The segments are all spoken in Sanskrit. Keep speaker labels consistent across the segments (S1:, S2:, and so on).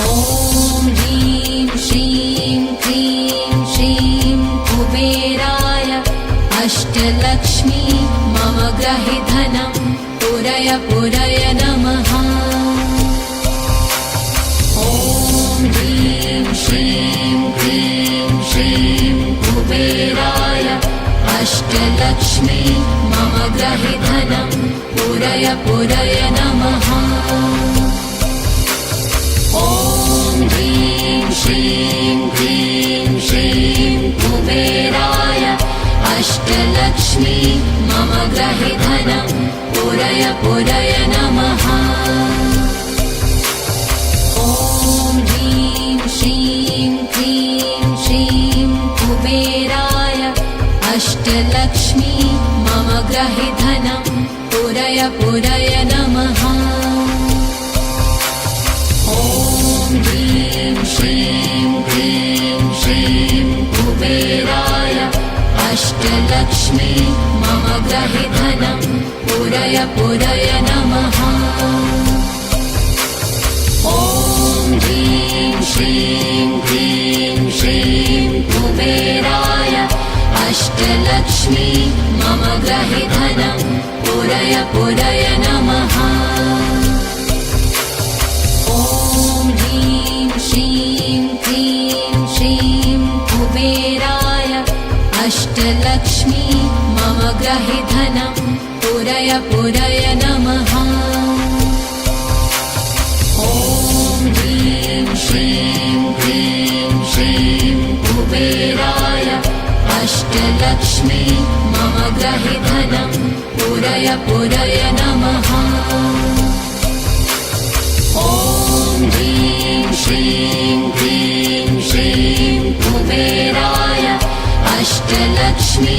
S1: ॐ ह्रीं श्रीं क्रीं श्रीं कुबेराय अष्टलक्ष्मी मम गृहे धनं पुरय पुरय नमः। ॐ ह्रीं श्रीं क्रीं श्रीं कुबेराय अष्टलक्ष्मी मम गृहे धनं पुरय पुरय नमः। ॐ ह्रीं श्रीं क्रीं श्रीं कुबेराय अष्टलक्ष्मी मम गृहे धनं पुरय पुरय नमः। ॐ ह्रीं श्रीं क्रीं श्रीं कुबेराय अष्टलक्ष्मी मम गृहे धनं पुरय पुरय नमः। ॐ ह्रीं श्रीं क्रीं श्रीं कुबेराय अष्टलक्ष्मी मम गृहे धनं पुरय पुरय नमः। ॐ ह्रीं श्रीं क्रीं श्रीं कुबेराय अष्टलक्ष्मी मम गृहे धनं पुरय पुरय नमः। ॐ ह्रीं श्रीं क्रीं श्रीं कुबेराय अष्टलक्ष्मी मम गृहे धनं पुरय पुरय नमः। ॐ ह्रीं श्रीं क्रीं श्रीं कुबेराय अष्टलक्ष्मी मम गृहे धनं पुरय पुरय नमः। ॐ ह्रीं श्रीं क्रीं श्रीं कुबेराय अष्टलक्ष्मी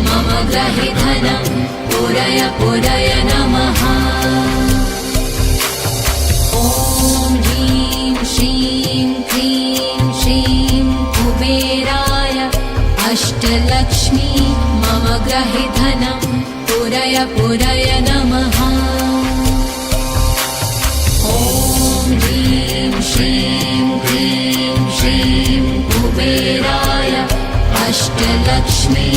S1: मम गृहे धनं पुरय पुरय नमः। ॐ ह्रीं श्रीं क्रीं श्रीं कुबेराय अष्टलक्ष्मी मम गृहे धनं पुरय पुरय नमः। ॐ ह्रीं श्रीं क्रीं श्रीं कुबेराय अष्टलक्ष्मी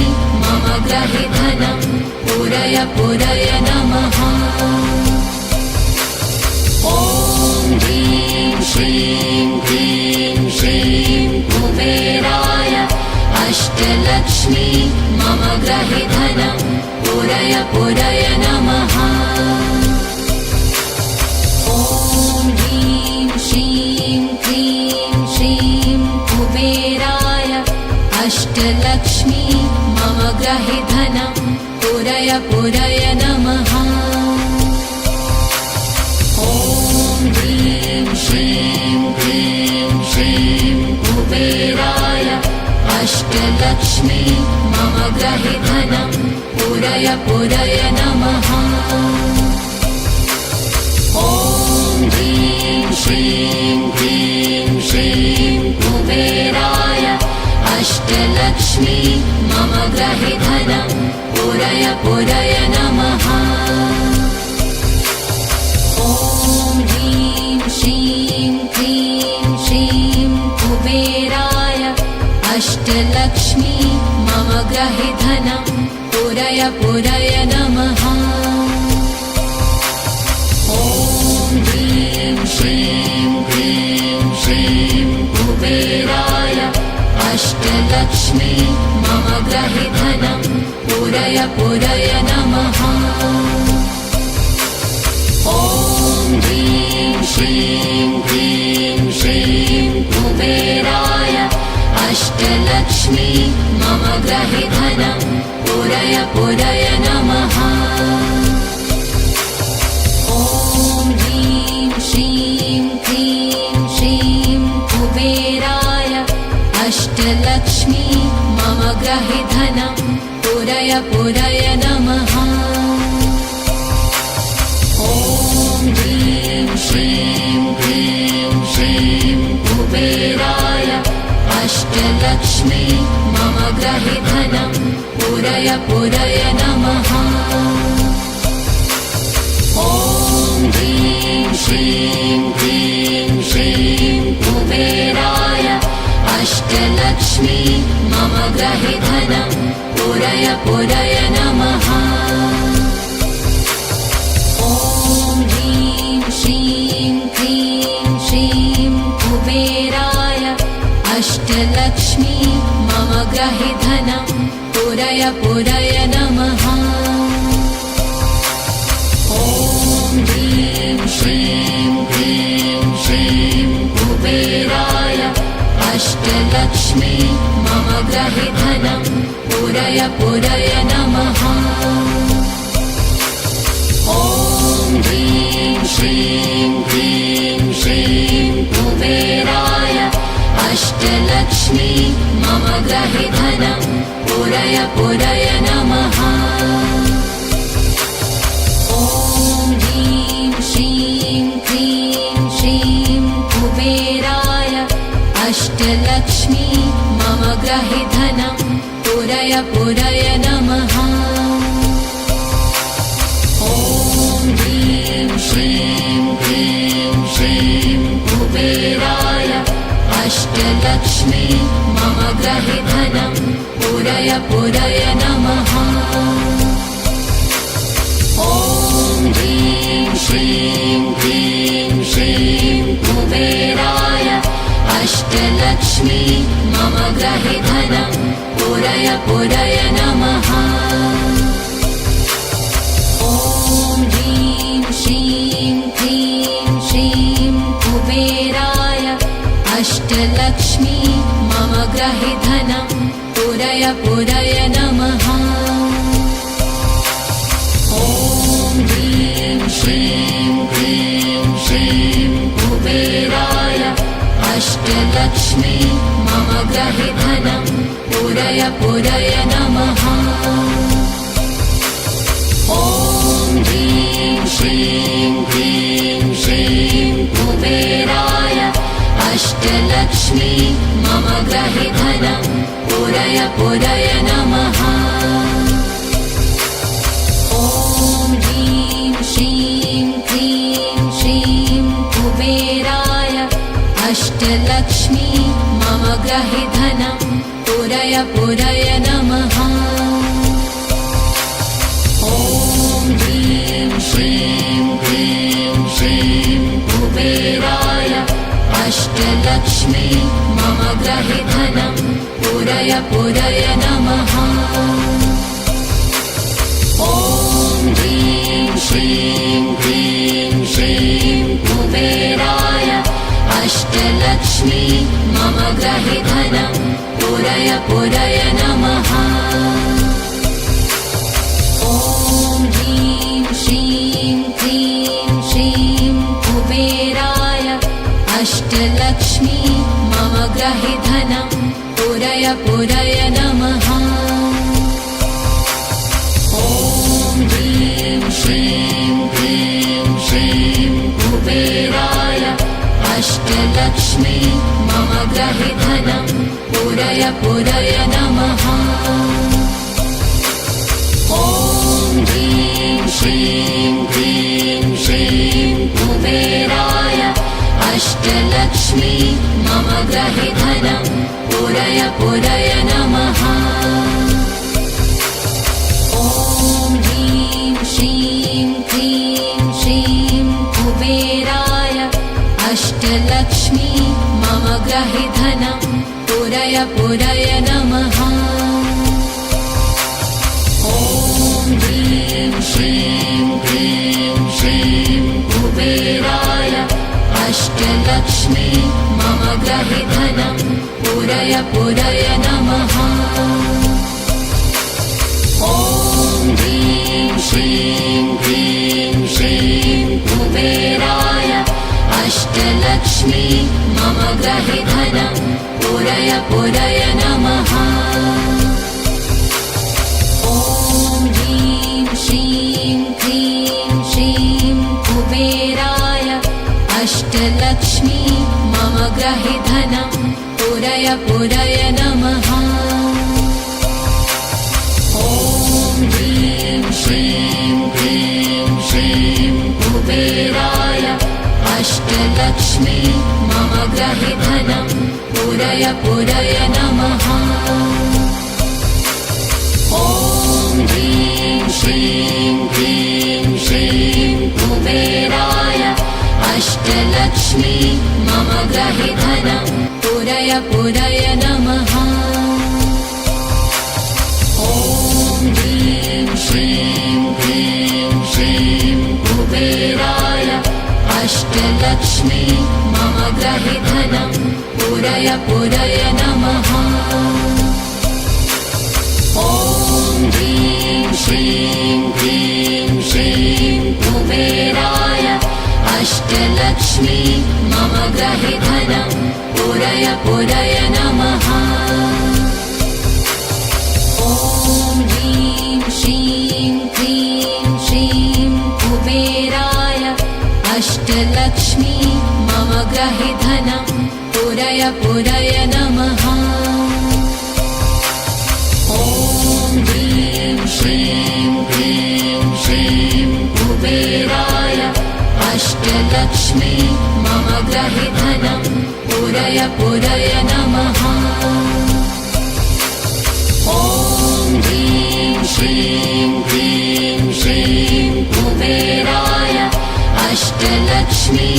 S1: मम गृहे धनं पुरय पुरय नमः। ॐ ह्रीं श्रीं क्रीं श्रीं कुबेराय अष्टलक्ष्मी मम गृहे धनं पुरय पुरय नमः। ॐ ह्रीं श्रीं क्रीं श्रीं कुबेराय अष्टलक्ष्मी मम गृहे धनं पुरय पुरय नमः। ॐ ह्रीं श्रीं क्रीं श्रीं कुबेराय अष्टलक्ष्मी मम गृहे धनं पुरय पुरय नमः। ॐ ह्रीं श्रीं क्रीं श्रीं कुबेराय अष्टलक्ष्मी मम गृहे धनं पुरय पुरय नमः। ॐ ह्रीं श्रीं क्रीं श्रीं कुबेराय अष्टलक्ष्मी मम गृहे धनं पुरय पुरय नमः। ॐ ह्रीं श्रीं क्रीं श्रीं कुबेराय अष्टलक्ष्मी मम गृहे धनं पुरय पुरय नमः। ॐ ह्रीं श्रीं क्रीं श्रीं कुबेराय अष्टलक्ष्मी मम गृहे धनं पुरय पुरय नमः। ॐ ह्रीं श्रीं क्रीं श्रीं कुबेराय अष्टलक्ष्मी मम गृहे धनं पुरय पुरय नमः। ॐ ह्रीं श्रीं क्रीं श्रीं कुबेराय अष्टलक्ष्मी मम गृहे धनं पुरय पुरय नमः। ॐ ह्रीं श्रीं क्रीं श्रीं पूरय पूरय नमः। ॐ ह्रीं श्रीं क्लीं श्रीं कुबेराय अष्टलक्ष्मी मम गृहे धनं पूरय पूरय नमः। ॐ ह्रीं श्रीं क्लीं श्रीं कुबेराय अष्टलक्ष्मी मम गृहे धनं पूरय पूरय नमः। ॐ ह्रीं श्रीं क्लीं श्रीं कुबेराय अष्टलक्ष्मी मम गृहे धनं पूरय पूरय नमः। ॐ ह्रीं श्रीं क्लीं श्रीं कुबेराय अष्टलक्ष्मी मम गृहे धनं पूरय पूरय नमः। ॐ ह्रीं श्रीं क्लीं श्रीं कुबेराय अष्टलक्ष्मी मम गृहे धनं पूरय पूरय नमः। ॐ ह्रीं श्रीं क्लीं श्रीं कुबेराय अष्टलक्ष्मी मम गृहे धनं पूरय पूरय नमः। ॐ ह्रीं श्रीं क्लीं श्रीं कुबेराय अष्टलक्ष्मी मम गृहे धनं पूरय पूरय नमः। ॐ ह्रीं श्रीं क्लीं श्रीं कुबेराय अष्टलक्ष्मी मम गृहे धनं पूरय पूरय नमः। ॐ ह्रीं श्रीं क्लीं श्रीं कुबेराय अष्टलक्ष्मी मम गृहे धनं पूरय पूरय नमः। ॐ ह्रीं श्रीं क्लीं श्रीं कुबेराय अष्टलक्ष्मी मम गृहे धनं पूरय पूरय नमः। ॐ ह्रीं श्रीं क्लीं श्रीं कुबेराय अष्टलक्ष्मी मम गृहे धनं पूरय पूरय नमः। ॐ ह्रीं श्रीं क्लीं श्रीं कुबेराय अष्टलक्ष्मी मम गृहे धनं पूरय पूरय नमः। ॐ ह्रीं श्रीं क्लीं श्रीं कुबेराय अष्टलक्ष्मी मम गृहे धनं पूरय पूरय नमः। ॐ ह्रीं श्रीं क्लीं श्रीं कुबेराय अष्टलक्ष्मी मम गृहे धनं पूरय पूरय नमः। ॐ ह्रीं श्रीं क्लीं श्रीं कुबेराय अष्टलक्ष्मी मम गृहे धनं पूरय पूरय नमः। ॐ ह्रीं श्रीं क्लीं श्रीं कुबेराय अष्टलक्ष्मी मम गृहे धनं पूरय पूरय नमः। ॐ ह्रीं श्रीं क्लीं श्रीं कुबेराय अष्टलक्ष्मी मम गृहे धनं पूरय पूरय नमः। ॐ ह्रीं श्रीं क्लीं श्रीं कुबेराय अष्टलक्ष्मी मम गृहे धनं पूरय पूरय नमः। ॐ ह्रीं श्रीं क्लीं श्रीं कुबेराय अष्टलक्ष्मी मम गृहे धनं पूरय पूरय नमः। ॐ ह्रीं श्रीं क्लीं श्रीं कुबेराय अष्टलक्ष्मी मम गृहे धनं पूरय पूरय नमः। ॐ ह्रीं श्रीं क्लीं श्रीं कुबेराय अष्टलक्ष्मी मम गृहे धनं पूरय पूरय नमः। ॐ ह्रीं श्रीं क्लीं श्रीं कुबेराय अष्टलक्ष्मी मम गृहे धनं पूरय पूरय नमः। ॐ ह्रीं श्रीं क्लीं श्रीं कुबेराय अष्टलक्ष्मी मम गृहे धनं पूरय पूरय नमः। ॐ ह्रीं श्रीं क्लीं श्रीं कुबेराय अष्टलक्ष्मी मम गृहे धनं पूरय पूरय नमः। ॐ ह्रीं श्रीं क्लीं श्रीं कुबेराय अष्टलक्ष्मी मम गृहे धनं पूरय पूरय नमः। ॐ ह्रीं श्रीं क्लीं श्रीं कुबेराय अष्टलक्ष्मी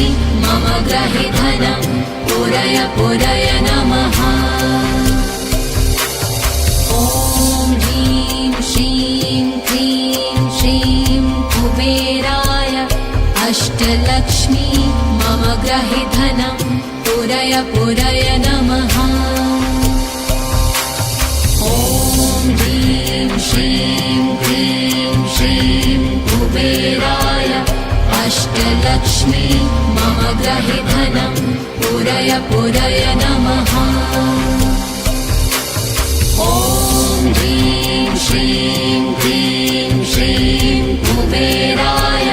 S1: मम गृहे धनं पूरय पूरय नमः। ॐ ह्रीं श्रीं क्लीं श्रीं कुबेराय अष्टलक्ष्मी मम गृहे धनं पूरय पूरय नमः। ॐ ह्रीं श्रीं क्लीं श्रीं कुबेराय अष्टलक्ष्मी मम गृहे धनं पूरय पूरय नमः। ॐ ह्रीं श्रीं क्लीं श्रीं कुबेराय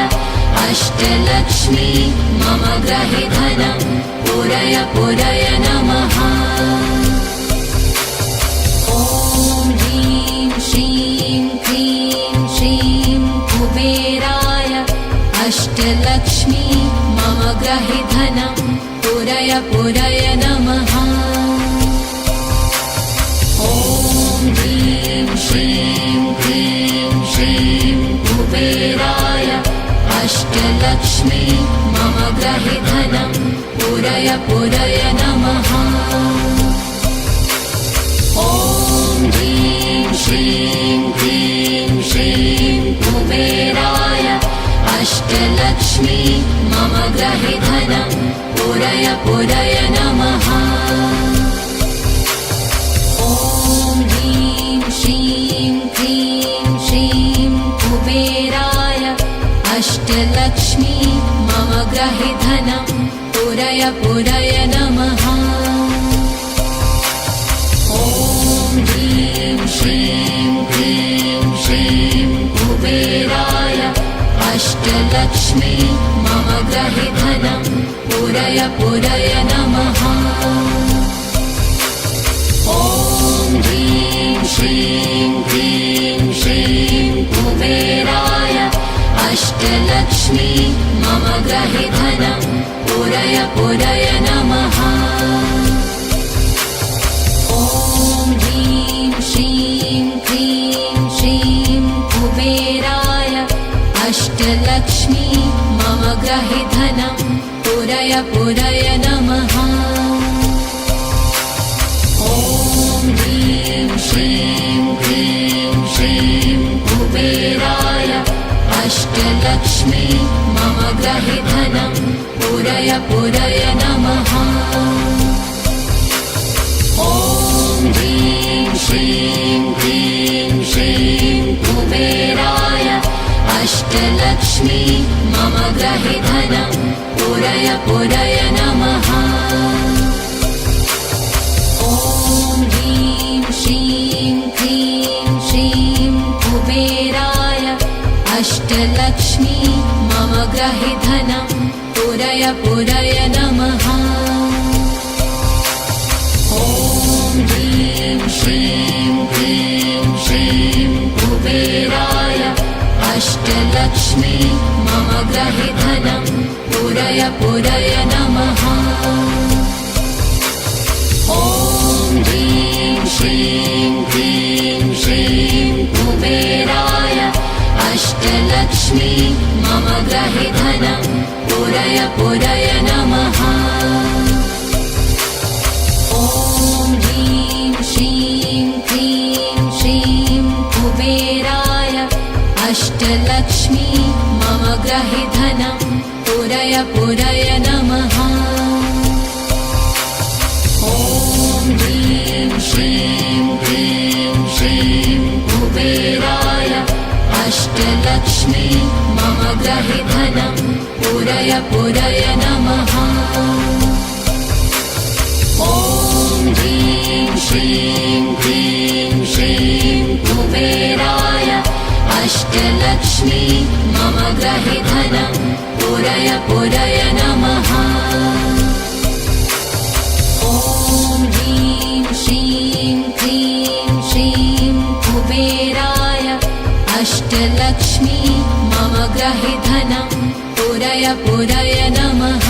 S1: अष्टलक्ष्मी मम गृहे धनं पूरय पूरय नमः। ॐ ह्रीं श्रीं क्लीं श्रीं कुबेराय अष्टलक्ष्मी मम गृहे धनं पूरय पूरय नमः। ॐ ह्रीं श्रीं क्लीं श्रीं कुबेराय अष्टलक्ष्मी मम गृहे धनं पूरय पूरय नमः। ॐ ह्रीं श्रीं क्लीं श्रीं कुबेराय अष्टलक्ष्मी मम गृहे धनं पूरय पूरय नमः। ॐ ह्रीं श्रीं क्लीं श्रीं कुबेराय अष्टलक्ष्मी मम गृहे धनं पूरय पूरय नमः। ॐ ह्रीं श्रीं क्लीं श्रीं कुबेराय अष्टलक्ष्मी मम गृहे धनं पूरय पूरय नमः। ॐ ह्रीं श्रीं क्लीं श्रीं कुबेराय अष्टलक्ष्मी मम गृहे धनं पूरय पूरय नमः। ॐ ह्रीं श्रीं क्लीं श्रीं कुबेराय अष्टलक्ष्मी मम गृहे धनं पूरय पूरय नमः। ॐ ह्रीं श्रीं क्लीं श्रीं कुबेराय अष्टलक्ष्मी मम गृहे धनं पूरय पूरय नमः। ॐ ह्रीं श्रीं क्लीं श्रीं कुबेराय अष्टलक्ष्मी मम गृहे धनं पूरय पूरय नमः। ॐ ह्रीं श्रीं क्लीं श्रीं कुबेराय अष्टलक्ष्मी मम गृहे धनं पूरय पूरय नमः। ॐ ह्रीं श्रीं क्लीं श्रीं कुबेराय अष्टलक्ष्मी मम गृहे धनं पूरय पूरय नमः। ॐ ह्रीं श्रीं क्लीं श्रीं अष्टलक्ष्मी मम गृहे धनं पूरय पूरय नमः। ॐ ह्रीं श्रीं क्लीं श्रीं कुबेराय अष्टलक्ष्मी मम गृहे धनं पूरय पूरय नमः। ॐ ह्रीं श्रीं क्लीं श्रीं कुबेराय अष्टलक्ष्मी मम गृहे धनं पूरय पूरय नमः। ॐ ह्रीं श्रीं क्लीं श्रीं कुबेराय अष्टलक्ष्मी मम गृहे धनं पूरय पूरय नमः। ॐ ह्रीं श्रीं क्लीं श्रीं कुबेराय अष्टलक्ष्मी मम गृहे धनं पूरय पूरय नमः।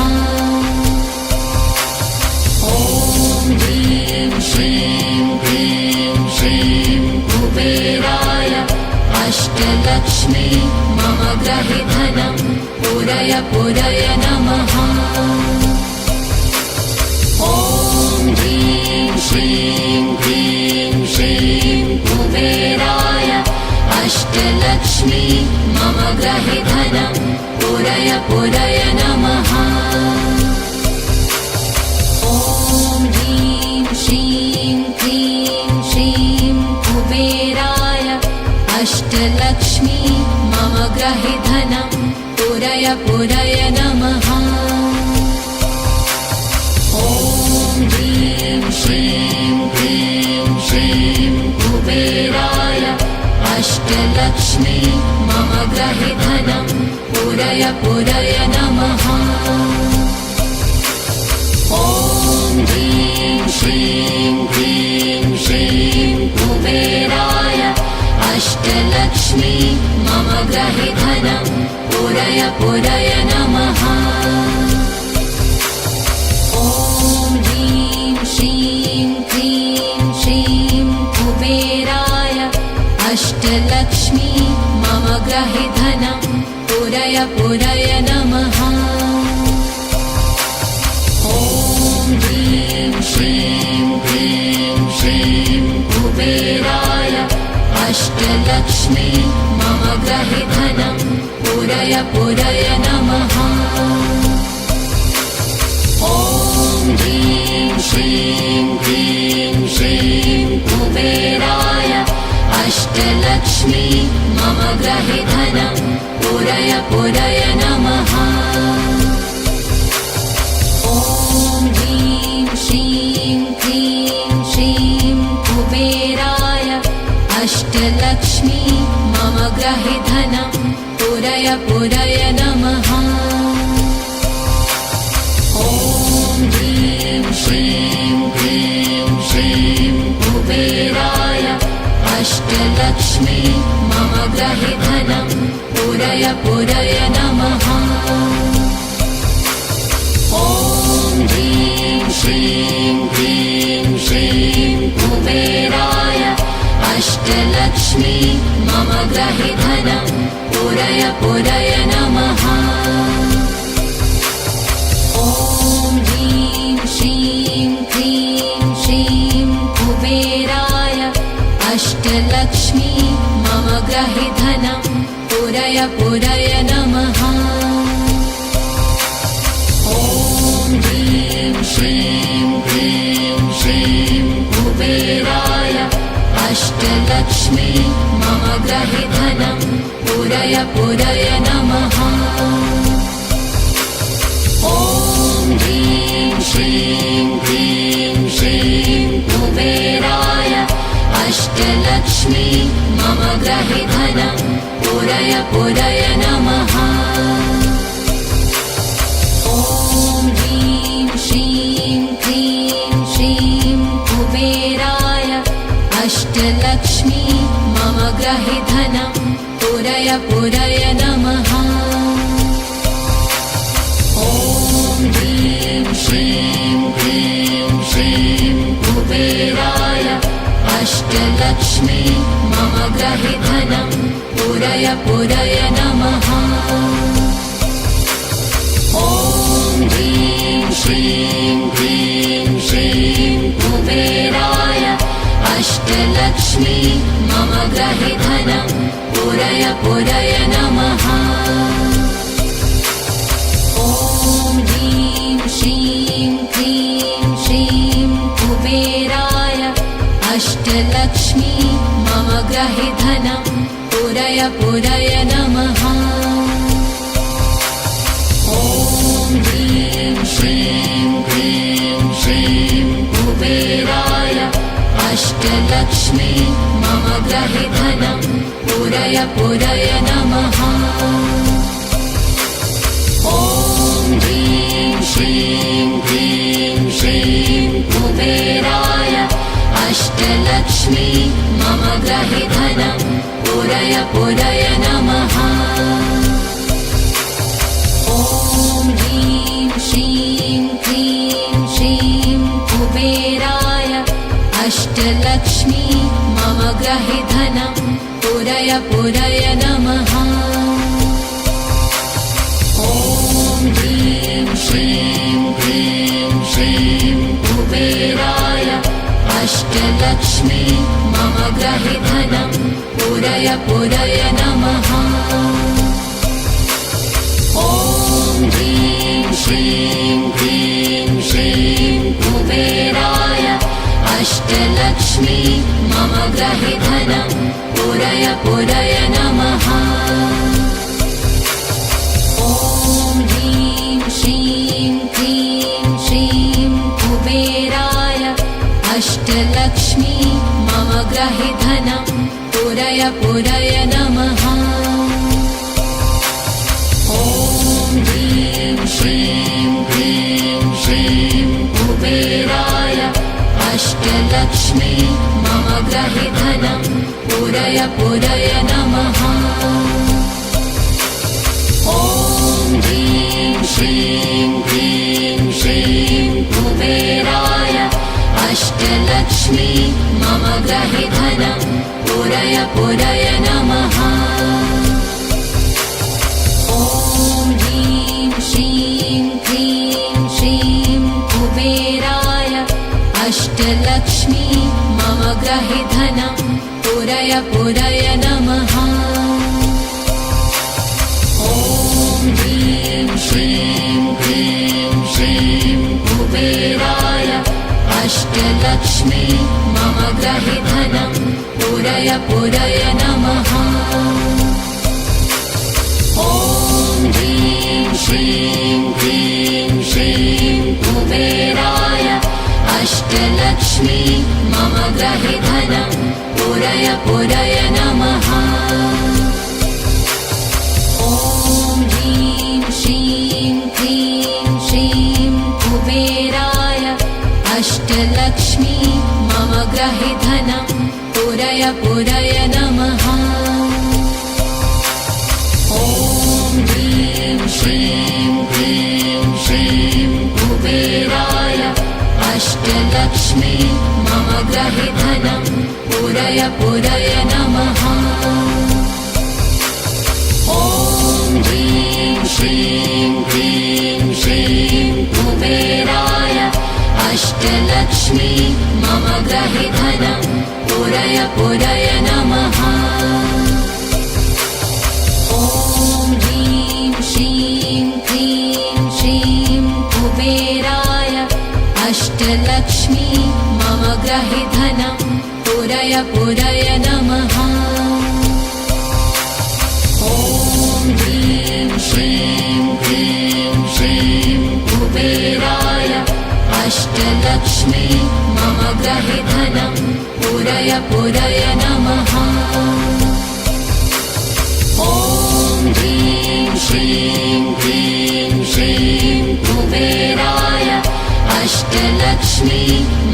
S1: ॐ ह्रीं श्रीं क्लीं श्रीं कुबेराय अष्टलक्ष्मी मम गृहे धनं पूरय पूरय नमः। ॐ ह्रीं श्रीं क्लीं श्रीं कुबेराय अष्टलक्ष्मी मम गृहे धनं पूरय पूरय नमः। ॐ ह्रीं श्रीं क्लीं श्रीं कुबेराय अष्टलक्ष्मी मम गृहे धनं पूरय पूरय नमः। ॐ ह्रीं श्रीं क्लीं श्रीं कुबेराय अष्टलक्ष्मी मम गृहे धनं पूरय पूरय नमः। ॐ ह्रीं श्रीं क्लीं श्रीं कुबेराय अष्टलक्ष्मी मम गृहे धनं पूरय पूरय नमः। ॐ ह्रीं श्रीं क्लीं श्रीं कुबेराय अष्टलक्ष्मी मम गृहे धनं पूरय पूरय नमः। ॐ ह्रीं श्रीं क्लीं श्रीं कुबेराय अष्टलक्ष्मी मम गृहे धनं पूरय पूरय नमः। ॐ ह्रीं श्रीं क्लीं श्रीं कुबेराय अष्टलक्ष्मी मम गृहे धनं पूरय पूरय नमः। ॐ ह्रीं श्रीं क्लीं श्रीं कुबेराय अष्टलक्ष्मी मम गृहे धनं पूरय पूरय नमः। ॐ ह्रीं श्रीं क्लीं श्रीं कुबेराय अष्टलक्ष्मी मम गृहे धनं पूरय पूरय नमः। ॐ ह्रीं श्रीं क्लीं श्रीं कुबेराय अष्टलक्ष्मी मम गृहे धनं पूरय पूरय नमः। ॐ ह्रीं श्रीं क्लीं श्रीं कुबेराय अष्टलक्ष्मी मम गृहे धनं पूरय पूरय नमः। ॐ ह्रीं श्रीं क्लीं श्रीं कुबेराय अष्टलक्ष्मी मम गृहे धनं पूरय पूरय नमः। ॐ ह्रीं श्रीं क्लीं श्रीं कुबेराय अष्टलक्ष्मी मम गृहे धनं पूरय पूरय नमः। ॐ ह्रीं श्रीं क्लीं श्रीं कुबेराय अष्टलक्ष्मी मम गृहे धनं पूरय पूरय नमः। ॐ ह्रीं श्रीं क्लीं श्रीं कुबेराय अष्टलक्ष्मी मम ग्रहे धनं पूरय पूरय नमः। ॐ ह्रीं श्रीं क्लीं श्रीं कुबेराय अष्टलक्ष्मी मम ग्रहे धनं पूरय पूरय नमः। ॐ ह्रीं श्रीं क्लीं श्रीं कुबेराय अष्टलक्ष्मी मम ग्रहे धनं पूरय पूरय नमः। ॐ ह्रीं श्रीं क्लीं श्रीं कुबेराय अष्टलक्ष्मी मम ग्रहे धनं पूरय पूरय नमः। ॐ ह्रीं श्रीं क्लीं श्रीं कुबेराय अष्टलक्ष्मी मम ग्रहे धनं पूरय पूरय नमः। ॐ ह्रीं श्रीं क्लीं श्रीं कुबेराय अष्टलक्ष्मी मम ग्रहे धनं पूरय पूरय नमः। ॐ ह्रीं श्रीं क्लीं श्रीं कुबेराय अष्टलक्ष्मी मम ग्रहे धनं पूरय पूरय नमः। ॐ ह्रीं श्रीं क्लीं श्रीं कुबेराय अष्टलक्ष्मी मम ग्रहे धनं पूरय पूरय नमः। ॐ ह्रीं श्रीं क्लीं श्रीं कुबेराय अष्टलक्ष्मी मम ग्रहे धनं पूरय पूरय नमः। ॐ ह्रीं श्रीं क्लीं श्रीं कुबेराय अष्टलक्ष्मी मम ग्रहे धनं पूरय पूरय नमः। ॐ ह्रीं श्रीं क्लीं श्रीं कुबेराय अष्टलक्ष्मी मम ग्रहे धनं पूरय पूरय नमः। ॐ ह्रीं श्रीं क्लीं श्रीं कुबेराय अष्टलक्ष्मी मम ग्रहे धनं पूरय पूरय नमः। ॐ ह्रीं श्रीं क्लीं श्रीं कुबेराय अष्टलक्ष्मी मम ग्रहे धनं पूरय पूरय नमः। ॐ ह्रीं श्रीं क्लीं श्रीं कुबेराय अष्टलक्ष्मी मम ग्रहे धनं पूरय पूरय नमः। ॐ ह्रीं श्रीं क्लीं श्रीं कुबेराय अष्टलक्ष्मी मम ग्रहे धनं पूरय पूरय नमः। ॐ ह्रीं श्रीं क्लीं श्रीं कुबेराय अष्टलक्ष्मी मम ग्रहे धनं पूरय पूरय नमः। ॐ ह्रीं श्रीं क्लीं श्रीं कुबेराय अष्टलक्ष्मी मम ग्रहे धनं पूरय पूरय नमः। ॐ ह्रीं श्रीं क्लीं श्रीं कुबेराय अष्टलक्ष्मी मम ग्रहे धनं पूरय पूरय नमः। ॐ ह्रीं श्रीं क्लीं श्रीं कुबेराय अष्टलक्ष्मी मम ग्रहे धनं पूरय पूरय नमः। ॐ ह्रीं श्रीं क्लीं श्रीं कुबेराय अष्टलक्ष्मी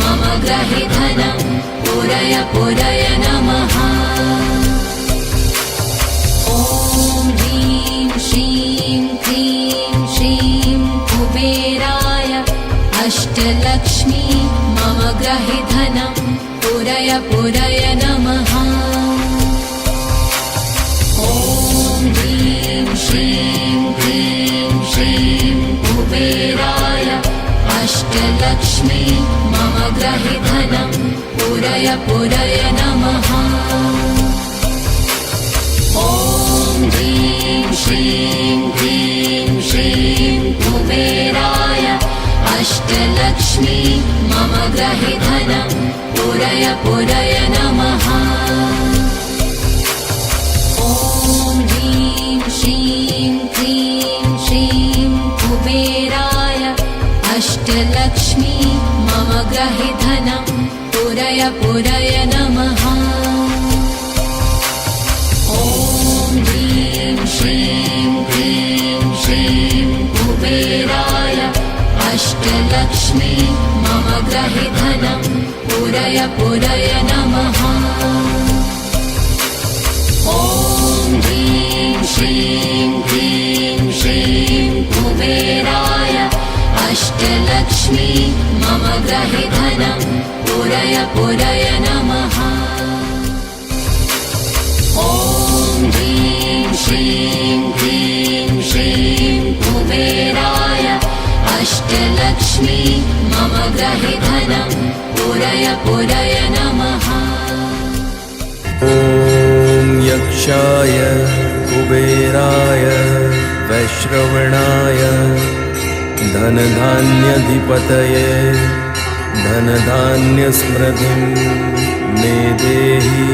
S1: मम ग्रहे धनं पूरय पूरय नमः। ॐ ह्रीं श्रीं क्लीं श्रीं कुबेराय अष्टलक्ष्मी मम ग्रहे धनं पूरय पूरय नमः। ॐ ह्रीं श्रीं क्लीं श्रीं कुबेराय अष्टलक्ष्मी मम गृहे धनं पूरय पूरय नमः। ॐ ह्रीं श्रीं क्लीं श्रीं कुबेराय अष्टलक्ष्मी मम गृहे धनं पूरय पूरय नमः। ॐ ह्रीं श्रीं क्लीं श्रीं कुबेराय अष्टलक्ष्मी मम गृहे धनं पूरय पूरय नमः। ॐ ह्रीं श्रीं क्लीं श्रीं कुबेराय अष्टलक्ष्मी मम गृहे धनं पूरय पूरय नमः। ॐ ह्रीं श्रीं क्लीं श्रीं कुबेराय अष्टलक्ष्मी मम गृहे धनं पूरय पूरय नमः। ॐ ह्रीं श्रीं क्लीं श्रीं कुबेराय अष्टलक्ष्मी मम गृहे धनं पूरय पूरय नमः।
S2: ॐ यक्षाय कुबेराय वैश्रवणाय धनधान्याधिपतये धनधान्यसमृद्धिं मे देहि।